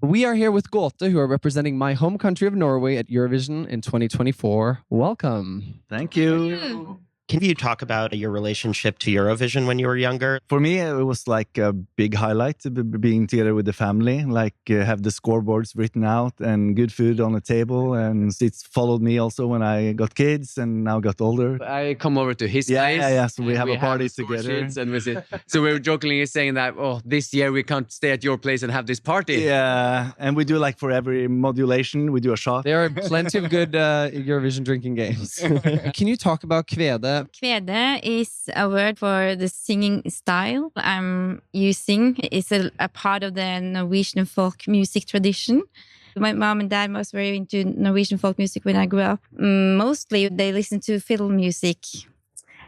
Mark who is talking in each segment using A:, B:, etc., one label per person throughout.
A: We are here with Gåte, who are representing my home country of Norway at Eurovision in 2024. Welcome.
B: Thank you.
C: Can you talk about your relationship to Eurovision when you were younger?
B: For me, it was like a big highlight being together with the family, like have the scoreboards written out and good food on the table. And it's followed me also when I got kids and now got older.
D: I come over to his
B: Yeah,
D: place.
B: yeah. So we have a party
D: score
B: together.
D: sheets and we sit. So we were jokingly saying that, oh, this year we can't stay at your place and have this party.
B: Yeah, and we do like for every modulation, we do a shot.
A: There are plenty of good Eurovision drinking games. Can you talk about Kvede?
E: Kvede is a word for the singing style I'm using. It's a part of the Norwegian folk music tradition. My mom and dad was very into Norwegian folk music when I grew up. Mostly they listened to fiddle music.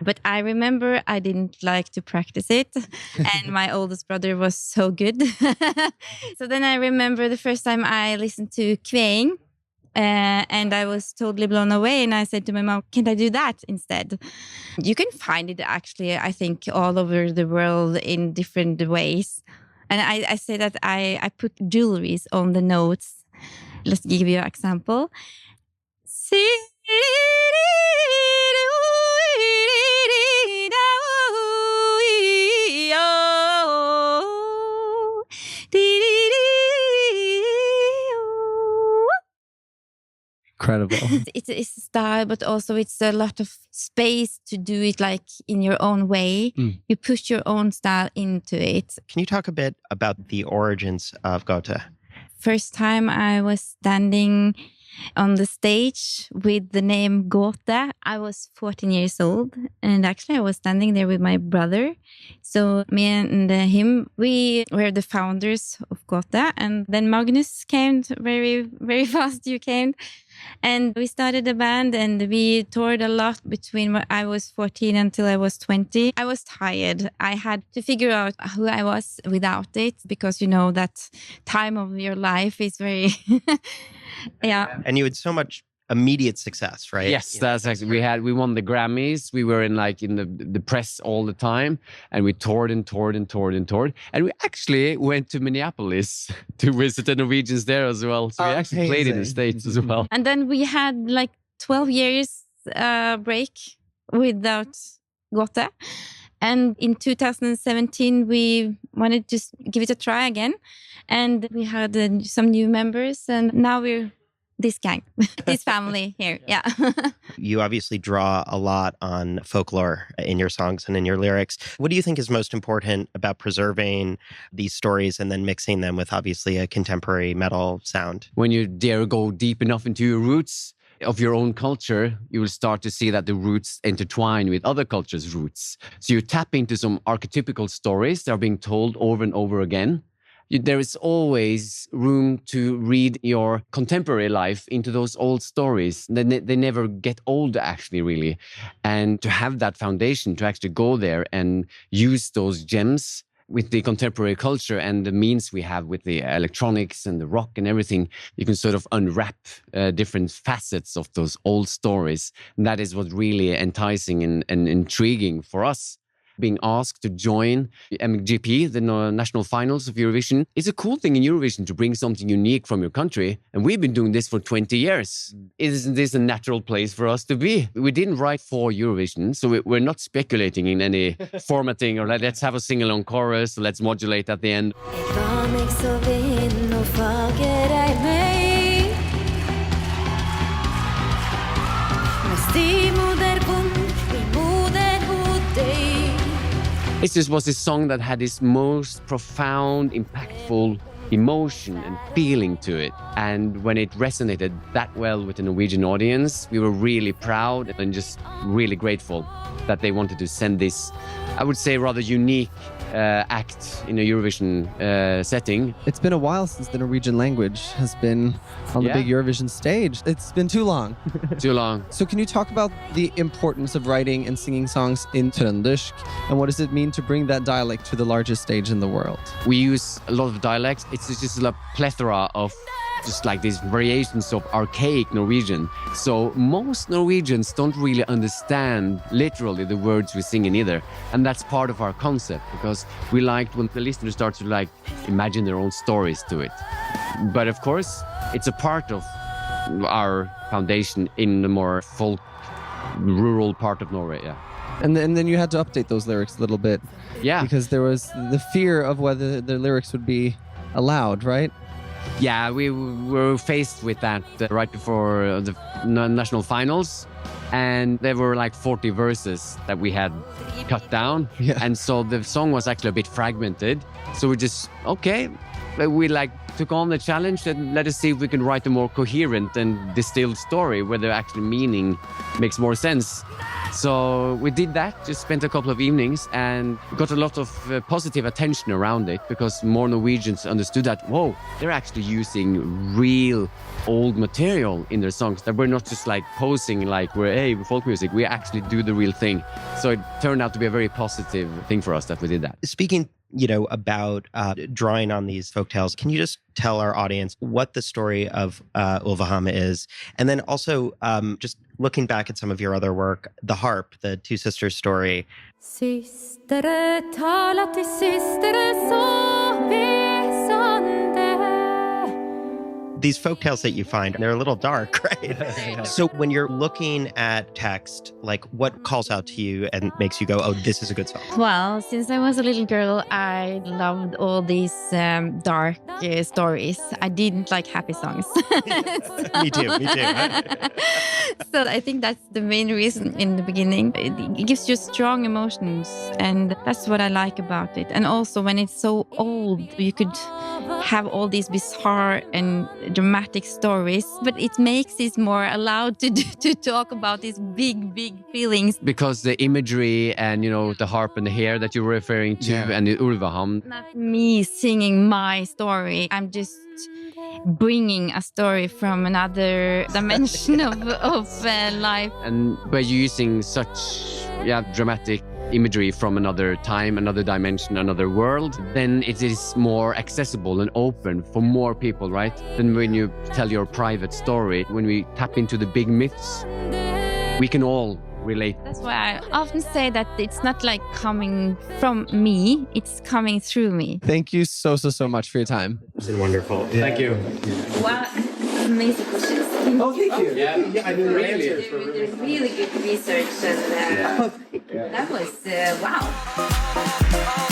E: But I remember I didn't like to practice it. And my oldest brother was so good. So then I remember the first time I listened to kveing. And I was totally blown away. And I said to my mom, can I do that instead? You can find it actually, I think, all over the world in different ways. And I say that I put jewelries on the notes. Let's give you an example.
A: Incredible.
E: It's a style, but also it's a lot of space to do it like in your own way. You push your own style into it.
C: Can you talk a bit about the origins of Gåte?
E: First time I was standing on the stage with the name Gåte, I was 14 years old. And actually I was standing there with my brother. So me and him, we were the founders of Gåte. And then Magnus came very, very fast. You came. And we started a band and we toured a lot between when I was 14 until I was 20. I was tired. I had to figure out who I was without it because, you know, that time of your life is very, yeah.
C: And you had so much immediate success, right?
D: Yes, that's actually, we won the Grammys. We were in the press all the time and we toured and toured and toured and toured. And we actually went to Minneapolis to visit the Norwegians there as well. So we actually played in the States as well.
E: And then we had like 12 years break without Gåte. And in 2017, we wanted to give it a try again. And we had some new members and now we're this gang, this family here. Yeah.
C: You obviously draw a lot on folklore in your songs and in your lyrics. What do you think is most important about preserving these stories and then mixing them with obviously a contemporary metal sound?
D: When you dare go deep enough into your roots of your own culture, you will start to see that the roots intertwine with other cultures' roots. So you tap into some archetypical stories that are being told over and over again. There is always room to read your contemporary life into those old stories. They never get old, actually, really. And to have that foundation, to actually go there and use those gems with the contemporary culture and the means we have with the electronics and the rock and everything, you can sort of unwrap different facets of those old stories. And that is what's really enticing and intriguing for us. Being asked to join the MGP, the national finals of Eurovision. It's a cool thing in Eurovision to bring something unique from your country. And we've been doing this for 20 years. Isn't this a natural place for us to be? We didn't write for Eurovision, so we're not speculating in any formatting or let's have a sing-along chorus, let's modulate at the end. It just was this song that had this most profound, impactful emotion and feeling to it. And when it resonated that well with the Norwegian audience, we were really proud and just really grateful that they wanted to send this, I would say, rather unique act in a Eurovision setting.
A: It's been a while since the Norwegian language has been on the big Eurovision stage. It's been too long.
D: Too long.
A: So can you talk about the importance of writing and singing songs in Trøndersk? And what does it mean to bring that dialect to the largest stage in the world?
D: We use a lot of dialects. It's just a plethora of just like these variations of archaic Norwegian. So most Norwegians don't really understand literally the words we sing in either. And that's part of our concept, because we liked when the listener starts to like imagine their own stories to it. But of course, it's a part of our foundation in the more folk, rural part of Norway, yeah.
A: And then you had to update those lyrics a little bit.
D: Yeah.
A: Because there was the fear of whether the lyrics would be allowed, right?
D: Yeah, we were faced with that right before the national finals. And there were like 40 verses that we had cut down.
A: Yeah.
D: And so the song was actually a bit fragmented. So we just, okay, we like took on the challenge and let us see if we can write a more coherent and distilled story where the actual meaning makes more sense. So we did that, just spent a couple of evenings and got a lot of positive attention around it, because more Norwegians understood that, whoa, they're actually using real old material in their songs, that we're not just like posing like we're, hey, folk music, we actually do the real thing. So it turned out to be a very positive thing for us that we did that.
C: Speaking, about drawing on these folktales, can you just tell our audience what the story of Alvedansen is? And then also just looking back at some of your other work, The Harp, the Two Sisters story.
F: Systere tala till systere så väsande.
C: These folktales that you find, they're a little dark, right? So when you're looking at text, like what calls out to you and makes you go, oh, this is a good song?
E: Well, since I was a little girl, I loved all these dark stories. I didn't like happy songs.
C: Me too.
E: So I think that's the main reason in the beginning. It gives you strong emotions, and that's what I like about it. And also when it's so old, you could have all these bizarre and dramatic stories, but it makes it more allowed to talk about these big feelings.
D: Because the imagery and, the harp and the hair that you were referring to, and the Ulvaham.
E: Not me singing my story. I'm just bringing a story from another dimension of life.
D: And by using such dramatic imagery from another time, another dimension, another world, then it is more accessible and open for more people, right? Than when you tell your private story. When we tap into the big myths, we can all relate.
E: That's why I often say that it's not like coming from me, it's coming through me.
A: Thank you so much for your time.
C: It's been wonderful.
D: Yeah. Thank you.
E: Wow, amazing questions.
A: Oh, thank you.
D: Yeah, I mean, really.
E: Really good research, and that was wow.